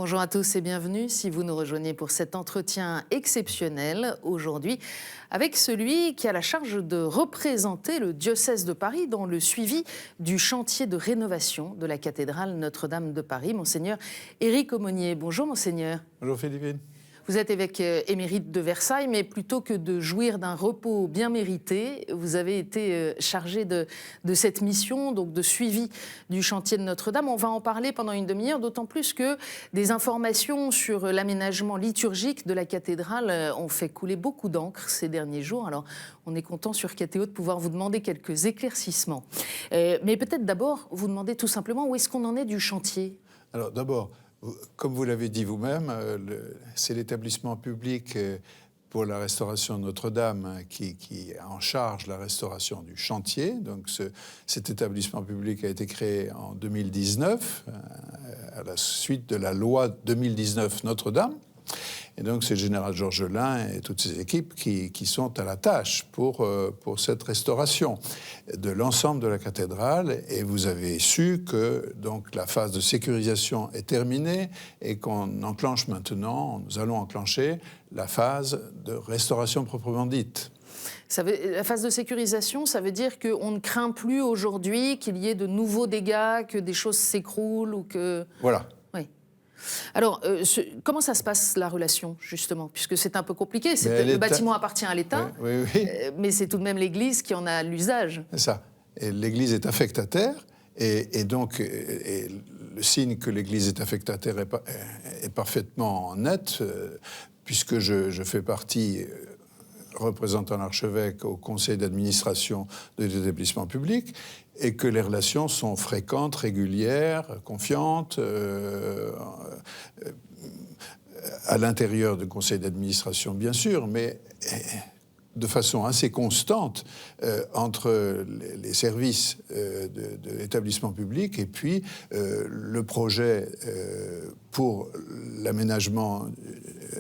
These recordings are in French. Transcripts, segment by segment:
Bonjour à tous et bienvenue si vous nous rejoignez pour cet entretien exceptionnel aujourd'hui avec celui qui a la charge de représenter le diocèse de Paris dans le suivi du chantier de rénovation de la cathédrale Notre-Dame de Paris, Monseigneur Éric Aumonier. Bonjour Monseigneur. Bonjour Philippine. Vous êtes évêque émérite de Versailles, mais plutôt que de jouir d'un repos bien mérité, vous avez été chargé de cette mission, donc de suivi du chantier de Notre-Dame. On va en parler pendant une demi-heure, d'autant plus que des informations sur l'aménagement liturgique de la cathédrale ont fait couler beaucoup d'encre ces derniers jours. Alors, on est content sur KTO de pouvoir vous demander quelques éclaircissements. Mais peut-être d'abord vous demander tout simplement où est-ce qu'on en est du chantier ? Alors d'abord, comme vous l'avez dit vous-même, c'est l'établissement public pour la restauration de Notre-Dame qui a en charge la restauration du chantier. Donc cet établissement public a été créé en 2019, à la suite de la loi 2019 Notre-Dame. Et donc c'est le général Georges Lain et toutes ses équipes qui sont à la tâche pour cette restauration de l'ensemble de la cathédrale. Et vous avez su que donc, la phase de sécurisation est terminée et qu'on enclenche maintenant, nous allons enclencher la phase de restauration proprement dite. La phase de sécurisation, ça veut dire qu'on ne craint plus aujourd'hui qu'il y ait de nouveaux dégâts, que des choses s'écroulent ou que... Voilà. Oui. Alors, comment ça se passe, la relation, justement ? Puisque c'est un peu compliqué. Le bâtiment appartient à l'État, oui. Mais c'est tout de même l'Église qui en a l'usage. C'est ça. Et l'Église est affectataire, et donc le signe que l'Église est affectataire est parfaitement net, puisque je fais partie, représentant l'archevêque au conseil d'administration de l'établissement public, et que les relations sont fréquentes, régulières, confiantes, à l'intérieur du conseil d'administration, bien sûr, mais de façon assez constante entre les services de l'établissement public et puis le projet pour l'aménagement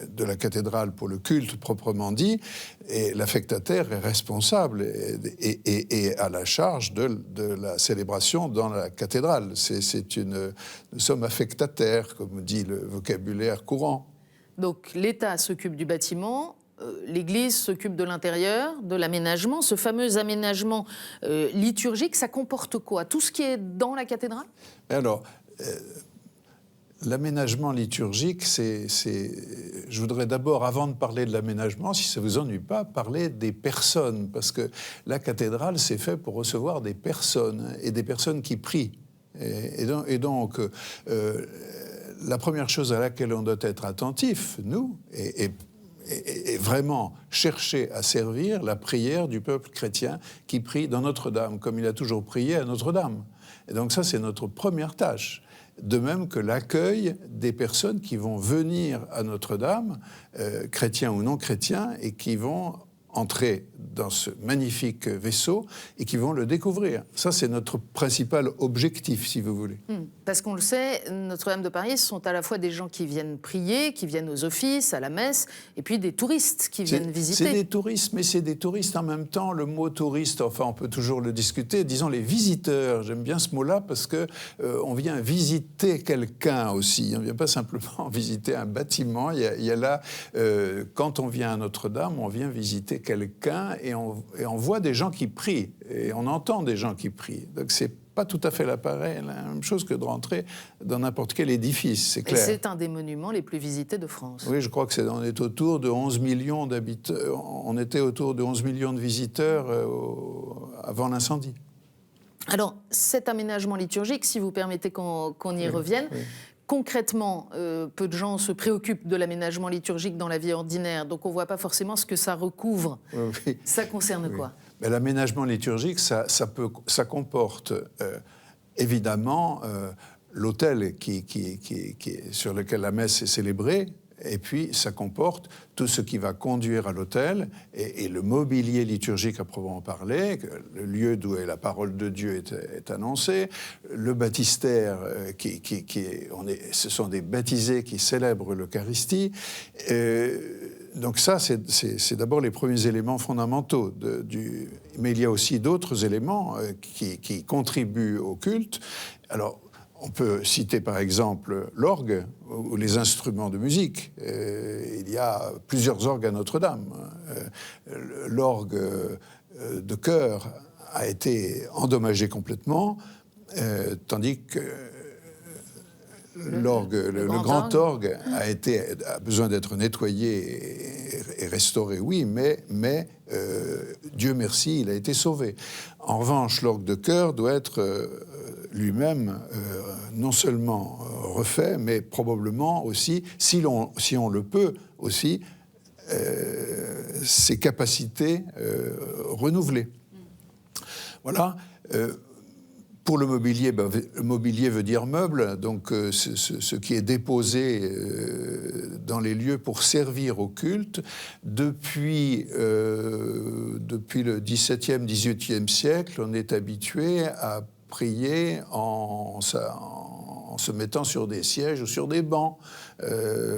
de la cathédrale pour le culte proprement dit, et l'affectataire est responsable et à la charge de la célébration dans la cathédrale. Nous sommes affectataires, comme dit le vocabulaire courant. Donc l'État s'occupe du bâtiment, l'Église s'occupe de l'intérieur, de l'aménagement. Ce fameux aménagement liturgique, ça comporte quoi ? Tout ce qui est dans la cathédrale ? Alors, l'aménagement liturgique, je voudrais d'abord, avant de parler de l'aménagement, si ça ne vous ennuie pas, parler des personnes, parce que la cathédrale, c'est fait pour recevoir des personnes, et des personnes qui prient. Et donc, la première chose à laquelle on doit être attentif, nous, et vraiment chercher à servir la prière du peuple chrétien qui prie dans Notre-Dame, comme il a toujours prié à Notre-Dame. Et donc ça, c'est notre première tâche. De même que l'accueil des personnes qui vont venir à Notre-Dame, chrétiens ou non chrétiens, et qui vont entrer dans ce magnifique vaisseau et qui vont le découvrir. Ça, c'est notre principal objectif, si vous voulez. Parce qu'on le sait, Notre-Dame de Paris, ce sont à la fois des gens qui viennent prier, qui viennent aux offices, à la messe, et puis des touristes qui viennent visiter. C'est des touristes, mais c'est des touristes en même temps. Le mot touriste, enfin, on peut toujours le discuter. Disons les visiteurs. J'aime bien ce mot-là parce que on vient visiter quelqu'un aussi. On ne vient pas simplement visiter un bâtiment. Il y a là, quand on vient à Notre-Dame, on vient visiter quelqu'un et on voit des gens qui prient et on entend des gens qui prient. Donc c'est pas tout à fait la même chose que de rentrer dans n'importe quel édifice, c'est clair. Et c'est un des monuments les plus visités de France. Oui, je crois que on est autour de 11 millions d'habitants. On était autour de 11 millions de visiteurs avant l'incendie. Alors, cet aménagement liturgique, si vous permettez qu'on y revienne, concrètement, peu de gens se préoccupent de l'aménagement liturgique dans la vie ordinaire, donc on ne voit pas forcément ce que ça recouvre. Oui. Ça concerne quoi ? Mais l'aménagement liturgique, ça comporte évidemment l'autel sur lequel la messe est célébrée, et puis ça comporte tout ce qui va conduire à l'autel et le mobilier liturgique à proprement parler, le lieu d'où la parole de Dieu est annoncée, le baptistère, ce sont des baptisés qui célèbrent l'Eucharistie. Donc ça, c'est d'abord les premiers éléments fondamentaux. Mais il y a aussi d'autres éléments qui contribuent au culte. Alors, On peut citer par exemple l'orgue ou les instruments de musique. Il y a plusieurs orgues à Notre-Dame. L'orgue de chœur a été endommagé complètement, tandis que le grand orgue a besoin d'être nettoyé et restauré, oui, mais Dieu merci, il a été sauvé. En revanche, l'orgue de chœur doit être lui-même non seulement refait, mais probablement aussi, si on le peut aussi, ses capacités renouvelées. Voilà. Pour le mobilier, le mobilier veut dire meuble, donc ce qui est déposé dans les lieux pour servir au culte. Depuis le XVIIe, XVIIIe siècle, on est habitué à prier en se mettant sur des sièges ou sur des bancs.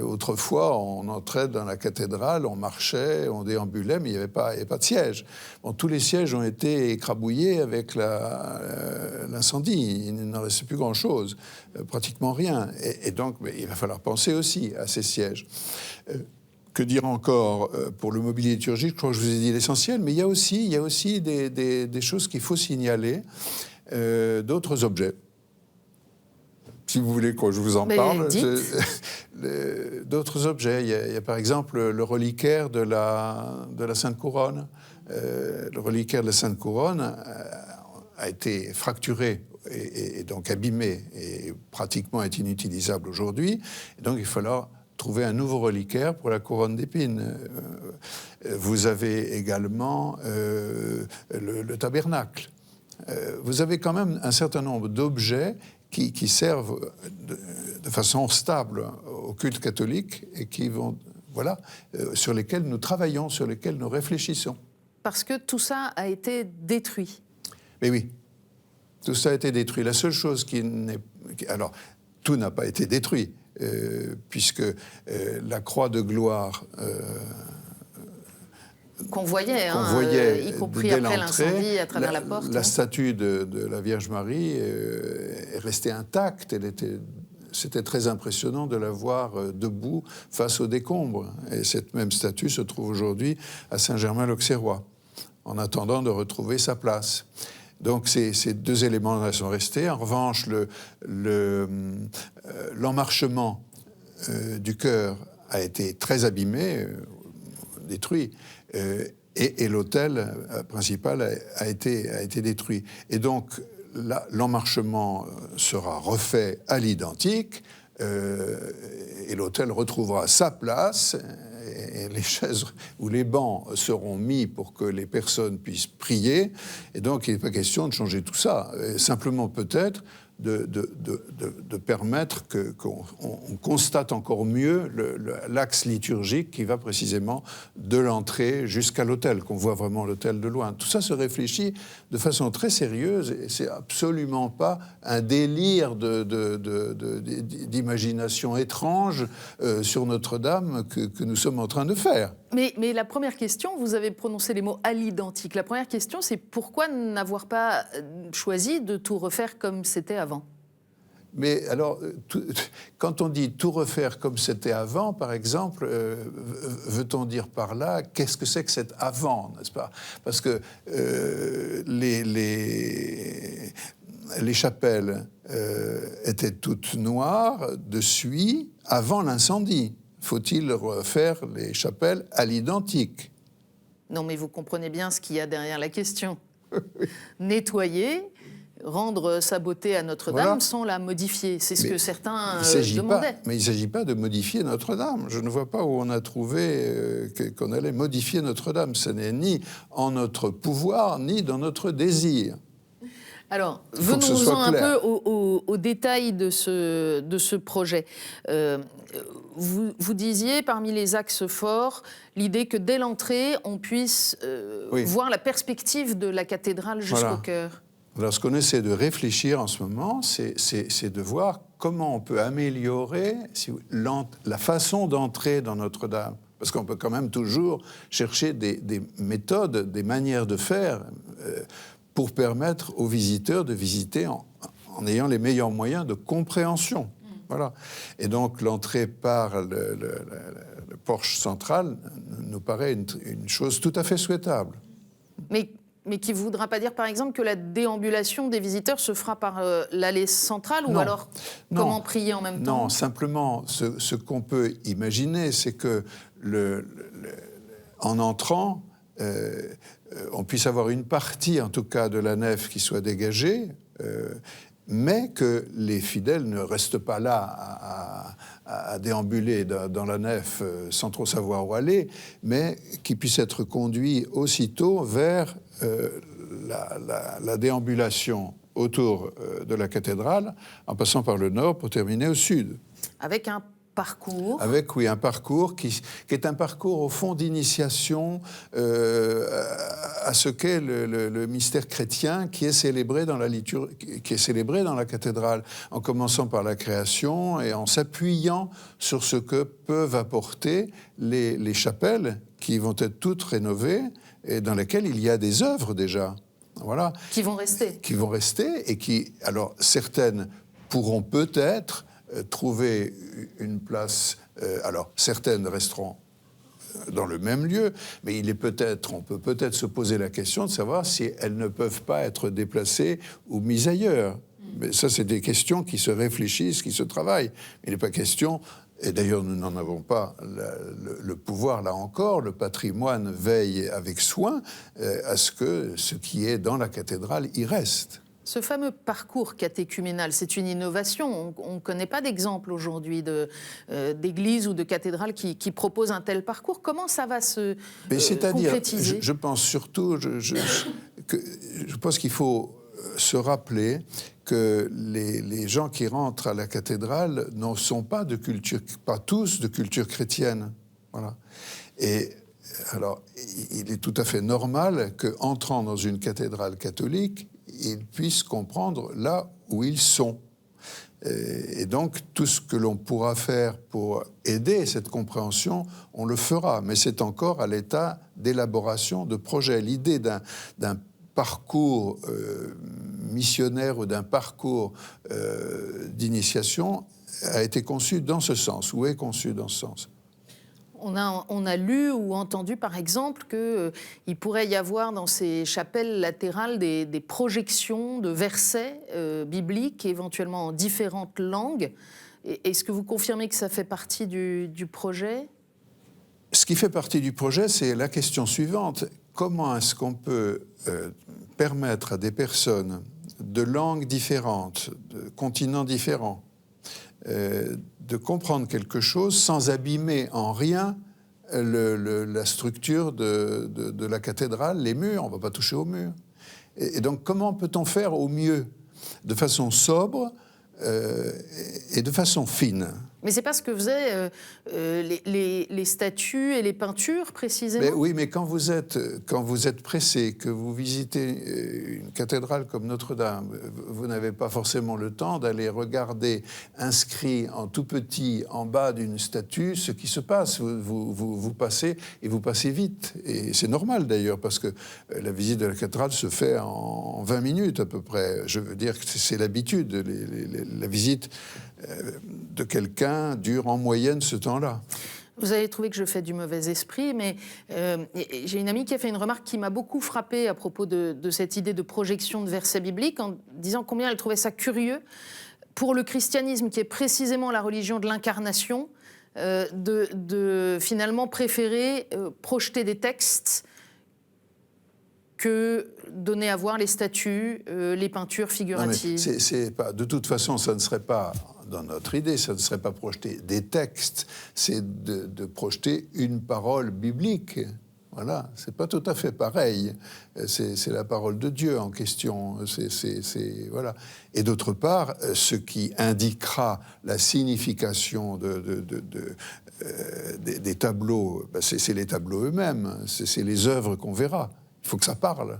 Autrefois, on entrait dans la cathédrale, on marchait, on déambulait, mais il n'y avait pas de siège. Bon, tous les sièges ont été écrabouillés avec l'incendie. Il n'en restait plus grand-chose, pratiquement rien. Et donc, il va falloir penser aussi à ces sièges. Que dire encore pour le mobilier liturgique? Je crois que je vous ai dit l'essentiel, mais il y a aussi des choses qu'il faut signaler, d'autres objets. Si vous voulez que je vous en parle, d'autres objets. Il y a par exemple le reliquaire de la Sainte Couronne. Le reliquaire de la Sainte Couronne a été fracturé et donc abîmé et pratiquement est inutilisable aujourd'hui. Et donc il falloir trouver un nouveau reliquaire pour la couronne d'épines. Vous avez également le tabernacle. Vous avez quand même un certain nombre d'objets qui servent de façon stable au culte catholique et qui vont, sur lesquels nous travaillons, sur lesquels nous réfléchissons. Parce que tout ça a été détruit. Mais oui, tout ça a été détruit. La seule chose qui n'est... Alors, tout n'a pas été détruit, puisque la croix de gloire... qu'on voyait, y compris après l'incendie, à travers la porte. La statue de la Vierge Marie est restée intacte. C'était très impressionnant de la voir debout face aux décombres. Et cette même statue se trouve aujourd'hui à Saint-Germain-l'Auxerrois, en attendant de retrouver sa place. Donc ces deux éléments-là sont restés. En revanche, l'emmarchement du chœur a été très abîmé, détruit. Et l'autel principal a été détruit. Et donc, l'emmarchement sera refait à l'identique, et l'autel retrouvera sa place, et les chaises ou les bancs seront mis pour que les personnes puissent prier. Et donc, il n'est pas question de changer tout ça. Simplement, peut-être, de permettre qu'on constate encore mieux l'axe liturgique qui va précisément de l'entrée jusqu'à l'autel, qu'on voit vraiment l'autel de loin. Tout ça se réfléchit de façon très sérieuse et c'est absolument pas un délire d'imagination étrange sur Notre-Dame que nous sommes en train de faire. Mais la première question, vous avez prononcé les mots « à l'identique ». La première question, c'est pourquoi n'avoir pas choisi de tout refaire comme c'était avant ? Mais alors, quand on dit tout refaire comme c'était avant, par exemple, veut-on dire par là, qu'est-ce que c'est que cet avant, n'est-ce pas ? Parce que les chapelles étaient toutes noires de suie avant l'incendie. Faut-il refaire les chapelles à l'identique ? Non, mais vous comprenez bien ce qu'il y a derrière la question. Nettoyer, rendre sa beauté à Notre-Dame sans la modifier. C'est ce que certains demandaient. Mais il ne s'agit pas de modifier Notre-Dame. Je ne vois pas où on a trouvé qu'on allait modifier Notre-Dame. Ce n'est ni en notre pouvoir, ni dans notre désir. Alors, venons-en un peu aux détails de ce projet. Vous disiez, parmi les axes forts, l'idée que dès l'entrée, on puisse voir la perspective de la cathédrale jusqu'au cœur. Alors, ce qu'on essaie de réfléchir en ce moment, c'est de voir comment on peut améliorer la façon d'entrer dans Notre-Dame. Parce qu'on peut quand même toujours chercher des méthodes, des manières de faire pour permettre aux visiteurs de visiter en ayant les meilleurs moyens de compréhension. Voilà. Et donc l'entrée par le porche central nous paraît une chose tout à fait souhaitable. Mais qui ne voudra pas dire, par exemple, que la déambulation des visiteurs se fera par l'allée centrale, ou alors comment prier en même temps? Non, simplement, ce qu'on peut imaginer, c'est que en entrant, on puisse avoir une partie, en tout cas, de la nef qui soit dégagée, mais que les fidèles ne restent pas là à déambuler dans la nef sans trop savoir où aller, mais qui puissent être conduits aussitôt vers la déambulation autour de la cathédrale, en passant par le nord pour terminer au sud. Avec un parcours. Avec, oui, un parcours qui est un parcours, au fond, d'initiation à ce qu'est le mystère chrétien qui est célébré dans la liturgie, qui est célébré dans la cathédrale, en commençant par la création et en s'appuyant sur ce que peuvent apporter les chapelles qui vont être toutes rénovées et dans lesquelles il y a des œuvres déjà. Voilà. Qui vont rester. Qui vont rester et qui, alors, certaines pourront peut-être trouver une place. Alors, certaines resteront dans le même lieu, mais on peut peut-être se poser la question de savoir si elles ne peuvent pas être déplacées ou mises ailleurs. Mais ça, c'est des questions qui se réfléchissent, qui se travaillent. Il n'est pas question, et d'ailleurs nous n'en avons pas le pouvoir là encore, le patrimoine veille avec soin à ce que ce qui est dans la cathédrale y reste. Ce fameux parcours catéchuménal, c'est une innovation. On ne connaît pas d'exemple aujourd'hui d'église ou de cathédrale qui propose un tel parcours. Comment ça va se concrétiser ? Je pense surtout, je pense qu'il faut se rappeler que les gens qui rentrent à la cathédrale ne sont pas tous de culture chrétienne. Voilà. Et alors, il est tout à fait normal qu'entrant dans une cathédrale catholique, ils puissent comprendre là où ils sont. Et donc, tout ce que l'on pourra faire pour aider cette compréhension, on le fera. Mais c'est encore à l'état d'élaboration de projet. L'idée d'un parcours missionnaire ou d'un parcours d'initiation a été conçue dans ce sens, ou est conçue dans ce sens. On a lu ou entendu, par exemple, qu'il pourrait y avoir dans ces chapelles latérales des projections de versets bibliques, éventuellement en différentes langues. Est-ce que vous confirmez que ça fait partie du projet ? Ce qui fait partie du projet, c'est la question suivante. Comment est-ce qu'on peut permettre à des personnes de langues différentes, de continents différents, de comprendre quelque chose sans abîmer en rien la structure de la cathédrale, les murs, on ne va pas toucher aux murs. Et donc comment peut-on faire au mieux, de façon sobre et de façon fine ? Mais c'est pas ce que faisaient les statues et les peintures, précisément. Oui, mais quand vous êtes pressé, que vous visitez une cathédrale comme Notre-Dame, vous n'avez pas forcément le temps d'aller regarder inscrit en tout petit en bas d'une statue ce qui se passe. Vous passez, et vous passez vite. Et c'est normal d'ailleurs, parce que la visite de la cathédrale se fait en 20 minutes à peu près. Je veux dire que c'est l'habitude. La visite de quelqu'un dure en moyenne ce temps-là. Vous avez trouvé que je fais du mauvais esprit, mais j'ai une amie qui a fait une remarque qui m'a beaucoup frappée à propos de cette idée de projection de versets bibliques, en disant combien elle trouvait ça curieux pour le christianisme, qui est précisément la religion de l'incarnation, de finalement préférer projeter des textes que donner à voir les statues, les peintures figuratives. Non, mais c'est pas, de toute façon, ça ne serait pas, dans notre idée, ça ne serait pas projeter des textes, c'est de projeter une parole biblique. Voilà, c'est pas tout à fait pareil. C'est la parole de Dieu en question. Voilà. Et d'autre part, ce qui indiquera la signification des tableaux, c'est les tableaux eux-mêmes, c'est les œuvres qu'on verra. Il faut que ça parle.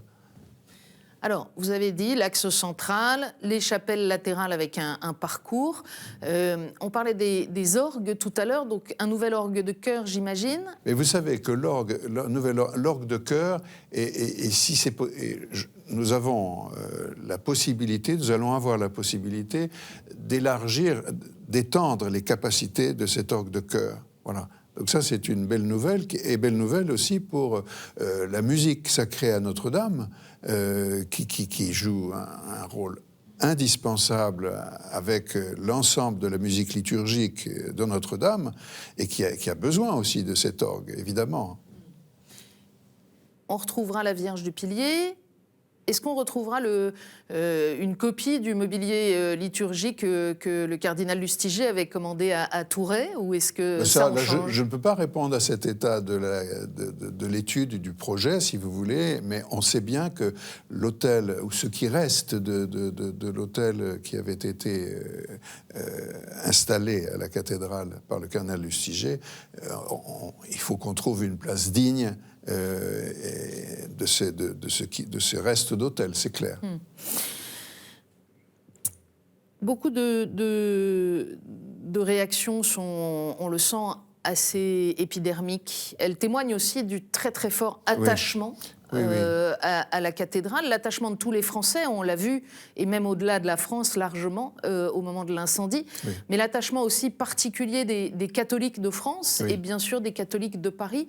Alors, vous avez dit l'axe central, les chapelles latérales avec un parcours. On parlait des orgues tout à l'heure, donc un nouvel orgue de chœur, j'imagine. Mais vous savez que l'orgue de chœur, nous avons la possibilité, nous allons avoir la possibilité d'élargir, d'étendre les capacités de cet orgue de chœur. Voilà. Donc ça, c'est une belle nouvelle, et belle nouvelle aussi pour la musique sacrée à Notre-Dame, qui joue un rôle indispensable avec l'ensemble de la musique liturgique de Notre-Dame, et qui a besoin aussi de cet orgue, évidemment. On retrouvera la Vierge du Pilier. Est-ce qu'on retrouvera une copie du mobilier liturgique que le cardinal Lustiger avait commandé à Touret, ou est-ce que ça on change ? Je ne peux pas répondre à cet état de l'étude du projet, si vous voulez, mais on sait bien que l'autel, ou ce qui reste de l'autel qui avait été installé à la cathédrale par le cardinal Lustiger, il faut qu'on trouve une place digne de ces restes d'hôtel, c'est clair. Beaucoup de réactions sont, on le sent, assez épidermiques. Elles témoignent aussi du très très fort attachement à la cathédrale, l'attachement de tous les Français, on l'a vu, et même au-delà de la France largement, au moment de l'incendie, mais l'attachement aussi particulier des catholiques de France et bien sûr des catholiques de Paris.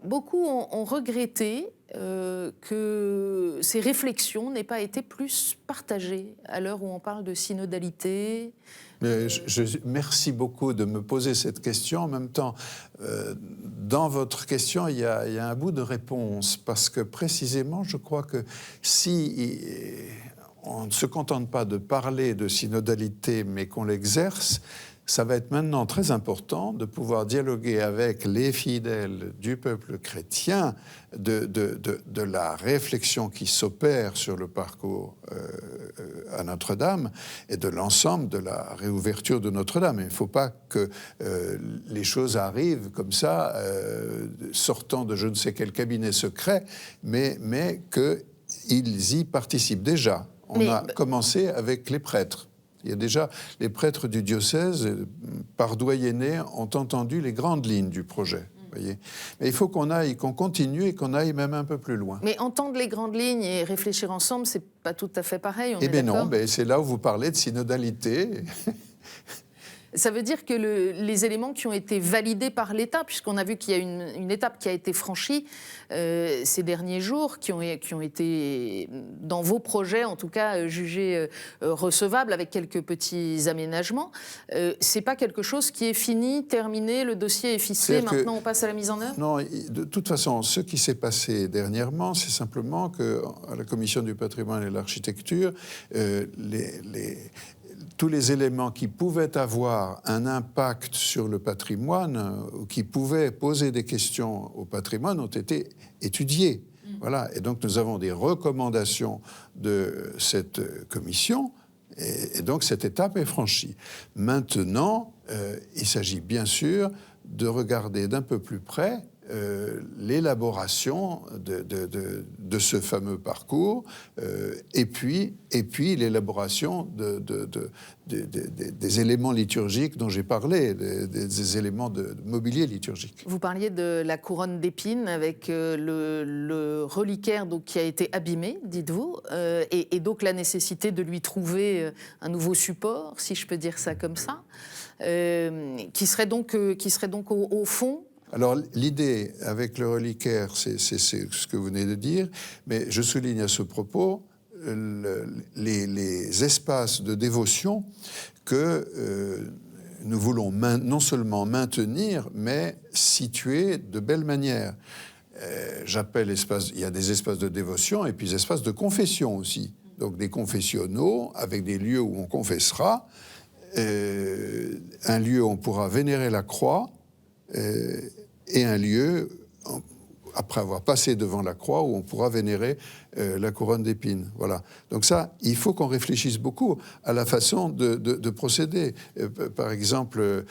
Beaucoup ont regretté que ces réflexions n'aient pas été plus partagées à l'heure où on parle de synodalité. Merci beaucoup de me poser cette question. En même temps, dans votre question, il y a un bout de réponse, parce que précisément, je crois que si on ne se contente pas de parler de synodalité, mais qu'on l'exerce, ça va être maintenant très important de pouvoir dialoguer avec les fidèles du peuple chrétien de la réflexion qui s'opère sur le parcours à Notre-Dame et de l'ensemble de la réouverture de Notre-Dame. Il ne faut pas que les choses arrivent comme ça, sortant de je ne sais quel cabinet secret, mais qu'ils y participent déjà. On a commencé avec les prêtres. Il y a déjà les prêtres du diocèse, par doyenné, ont entendu les grandes lignes du projet. Voyez. Mais il faut qu'on continue et qu'on aille même un peu plus loin. Mais entendre les grandes lignes et réfléchir ensemble, c'est pas tout à fait pareil. Eh bien non, c'est là où vous parlez de synodalité. Ça veut dire que les éléments qui ont été validés par l'État, puisqu'on a vu qu'il y a une étape qui a été franchie ces derniers jours, qui ont été, dans vos projets en tout cas, jugés recevables avec quelques petits aménagements, c'est pas quelque chose qui est fini, terminé, le dossier est ficelé, maintenant on passe à la mise en œuvre ? Non, de toute façon, ce qui s'est passé dernièrement, c'est simplement qu'à la Commission du patrimoine et de l'architecture, tous les éléments qui pouvaient avoir un impact sur le patrimoine ou qui pouvaient poser des questions au patrimoine ont été étudiés. Voilà. Et donc nous avons des recommandations de cette commission et donc cette étape est franchie. Maintenant, il s'agit bien sûr de regarder d'un peu plus près l'élaboration de ce fameux parcours et puis l'élaboration des éléments liturgiques dont j'ai parlé, des éléments de mobilier liturgique. Vous parliez de la couronne d'épines avec le reliquaire donc, qui a été abîmé, dites-vous, et donc la nécessité de lui trouver un nouveau support, si je peux dire ça comme ça, qui serait donc au fond. Alors, l'idée avec le reliquaire, c'est ce que vous venez de dire, mais je souligne à ce propos les espaces de dévotion que nous voulons non seulement maintenir, mais situer de belle manière. Il y a des espaces de dévotion et puis des espaces de confession aussi. Donc, des confessionnaux avec des lieux où on confessera, un lieu où on pourra vénérer la croix, et un lieu, après avoir passé devant la croix, où on pourra vénérer la couronne d'épines. Voilà. Donc ça, il faut qu'on réfléchisse beaucoup à la façon de procéder. Par exemple,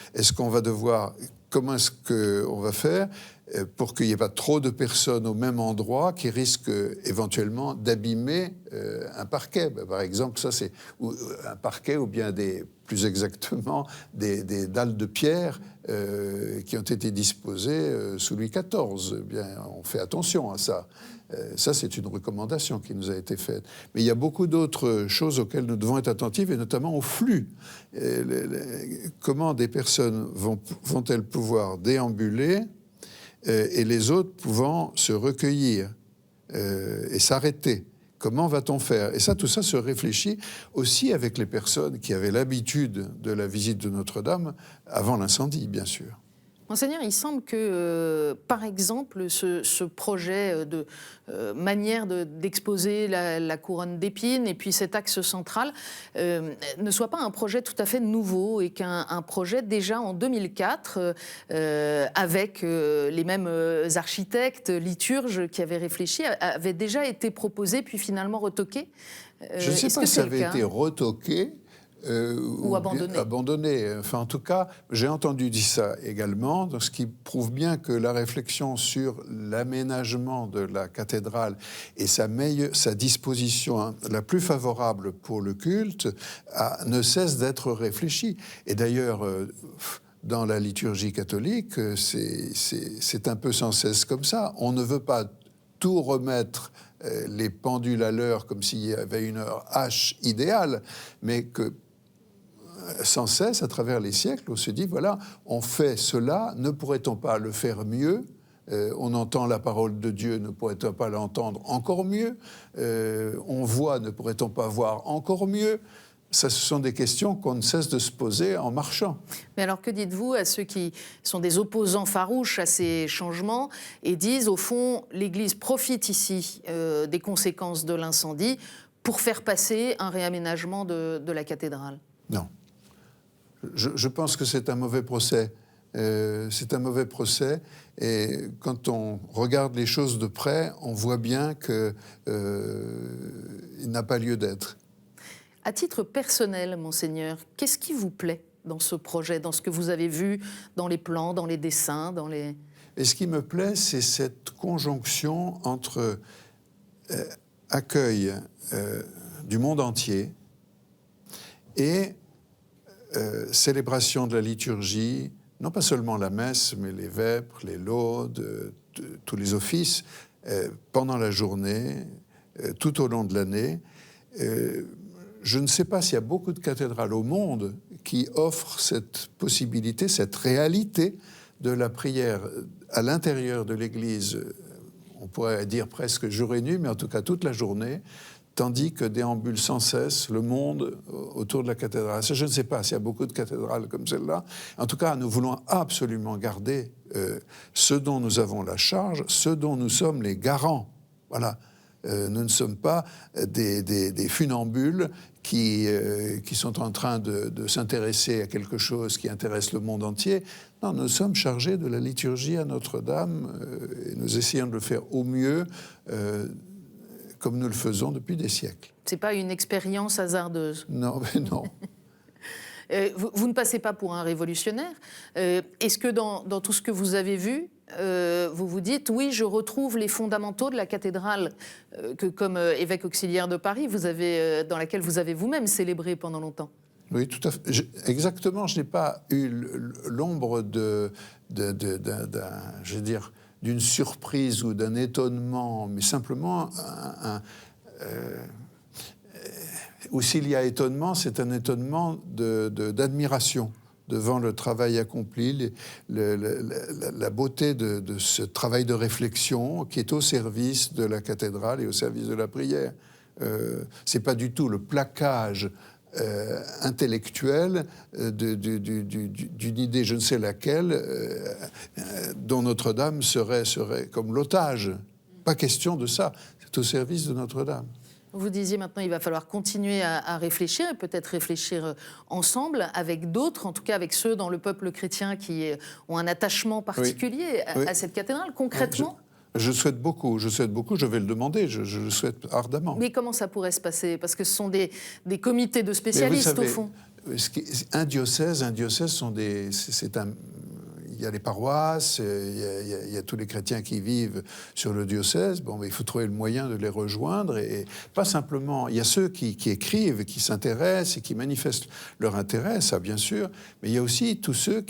comment est-ce qu'on va faire pour qu'il n'y ait pas trop de personnes au même endroit qui risquent éventuellement d'abîmer un parquet. Par exemple, ça c'est un parquet ou bien plus exactement des dalles de pierre qui ont été disposées sous Louis XIV. Eh bien, on fait attention à ça. Ça, c'est une recommandation qui nous a été faite. Mais il y a beaucoup d'autres choses auxquelles nous devons être attentifs, et notamment au flux. Comment des personnes vont-elles pouvoir déambuler et les autres pouvant se recueillir et s'arrêter? Comment va-t-on faire? Et ça, tout ça se réfléchit aussi avec les personnes qui avaient l'habitude de la visite de Notre-Dame avant l'incendie, bien sûr. Monseigneur, il semble que, par exemple, ce projet de manière d'exposer la couronne d'épines et puis cet axe central ne soit pas un projet tout à fait nouveau et qu'un projet déjà en 2004, avec les mêmes architectes, liturges qui avaient réfléchi, avait déjà été proposé puis finalement retoqué. Je ne sais pas si ça avait été retoqué. Ou abandonné. Enfin, en tout cas, j'ai entendu dire ça également, ce qui prouve bien que la réflexion sur l'aménagement de la cathédrale et sa disposition la plus favorable pour le culte ne cesse d'être réfléchie. Et d'ailleurs, dans la liturgie catholique, c'est un peu sans cesse comme ça. On ne veut pas tout remettre les pendules à l'heure comme s'il y avait une heure H idéale, mais que sans cesse, à travers les siècles, on se dit, voilà, on fait cela, ne pourrait-on pas le faire mieux? On entend la parole de Dieu, ne pourrait-on pas l'entendre encore mieux? On voit, ne pourrait-on pas voir encore mieux? Ça, ce sont des questions qu'on ne cesse de se poser en marchant. Mais alors, que dites-vous à ceux qui sont des opposants farouches à ces changements et disent, au fond, l'Église profite ici des conséquences de l'incendie pour faire passer un réaménagement de la cathédrale? Non. Je pense que c'est un mauvais procès. C'est un mauvais procès. Et quand on regarde les choses de près, on voit bien qu'il n'a pas lieu d'être. À titre personnel, Monseigneur, qu'est-ce qui vous plaît dans ce projet, dans ce que vous avez vu, dans les plans, dans les dessins, dans les... Et ce qui me plaît, c'est cette conjonction entre accueil du monde entier et célébration de la liturgie, non pas seulement la messe, mais les vêpres, les laudes, tous les offices, pendant la journée, tout au long de l'année. Je ne sais pas s'il y a beaucoup de cathédrales au monde qui offrent cette possibilité, cette réalité de la prière à l'intérieur de l'Église, on pourrait dire presque jour et nuit, mais en tout cas toute la journée, tandis que déambule sans cesse le monde autour de la cathédrale. Ça, je ne sais pas s'il y a beaucoup de cathédrales comme celle-là. En tout cas, nous voulons absolument garder ce dont nous avons la charge, ce dont nous sommes les garants. Voilà. Nous ne sommes pas des funambules qui sont en train de s'intéresser à quelque chose qui intéresse le monde entier. Non, nous sommes chargés de la liturgie à Notre-Dame et nous essayons de le faire au mieux comme nous le faisons depuis des siècles. Ce n'est pas une expérience hasardeuse? Non, mais non. Vous ne passez pas pour un révolutionnaire. Est-ce que dans tout ce que vous avez vu, vous vous dites, oui, je retrouve les fondamentaux de la cathédrale que, comme évêque auxiliaire de Paris, dans laquelle vous avez vous-même célébré pendant longtemps? Oui, tout à fait. Exactement, je n'ai pas eu l'ombre je veux dire, d'une surprise ou d'un étonnement, mais simplement ou s'il y a étonnement, c'est un étonnement d'admiration devant le travail accompli, la beauté de ce travail de réflexion qui est au service de la cathédrale et au service de la prière. C'est pas du tout le plaquage intellectuelle d'une idée, je ne sais laquelle, dont Notre-Dame serait comme l'otage. Pas question de ça. C'est au service de Notre-Dame. Vous disiez maintenant il va falloir continuer à réfléchir, et peut-être réfléchir ensemble avec d'autres, en tout cas avec ceux dans le peuple chrétien qui ont un attachement particulier à cette cathédrale. Concrètement, je souhaite beaucoup, je vais le demander, je le souhaite ardemment. Mais comment ça pourrait se passer? Parce que ce sont des comités de spécialistes, au fond. Un diocèse, il il y a les paroisses, il y a tous les chrétiens qui vivent sur le diocèse. Bon, mais il faut trouver le moyen de les rejoindre. Et pas simplement, il y a ceux qui écrivent, qui s'intéressent et qui manifestent leur intérêt, ça bien sûr. Mais il y a aussi tous ceux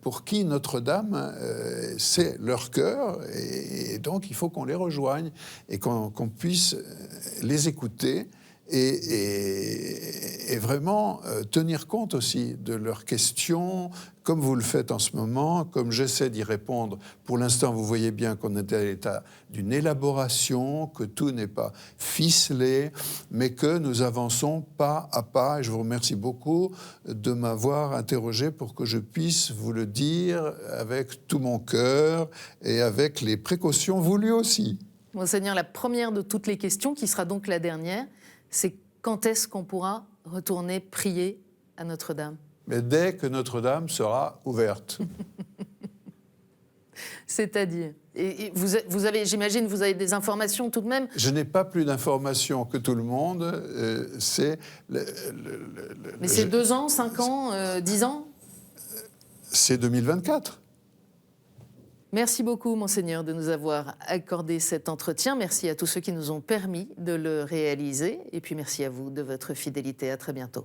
pour qui Notre-Dame, c'est leur cœur. Et donc, il faut qu'on les rejoigne et qu'on puisse les écouter. Et vraiment tenir compte aussi de leurs questions, comme vous le faites en ce moment, comme j'essaie d'y répondre. Pour l'instant, vous voyez bien qu'on est à l'état d'une élaboration, que tout n'est pas ficelé, mais que nous avançons pas à pas. Et je vous remercie beaucoup de m'avoir interrogé pour que je puisse vous le dire avec tout mon cœur et avec les précautions voulues aussi. Monseigneur, la première de toutes les questions, qui sera donc la dernière, c'est quand est-ce qu'on pourra retourner prier à Notre-Dame? Mais dès que Notre-Dame sera ouverte. C'est-à-dire, et vous avez, j'imagine, vous avez des informations tout de même. Je n'ai pas plus d'informations que tout le monde. Mais c'est 2 ans, 5 ans, 10 ans? C'est 2024. Merci beaucoup, Monseigneur, de nous avoir accordé cet entretien. Merci à tous ceux qui nous ont permis de le réaliser. Et puis merci à vous de votre fidélité. À très bientôt.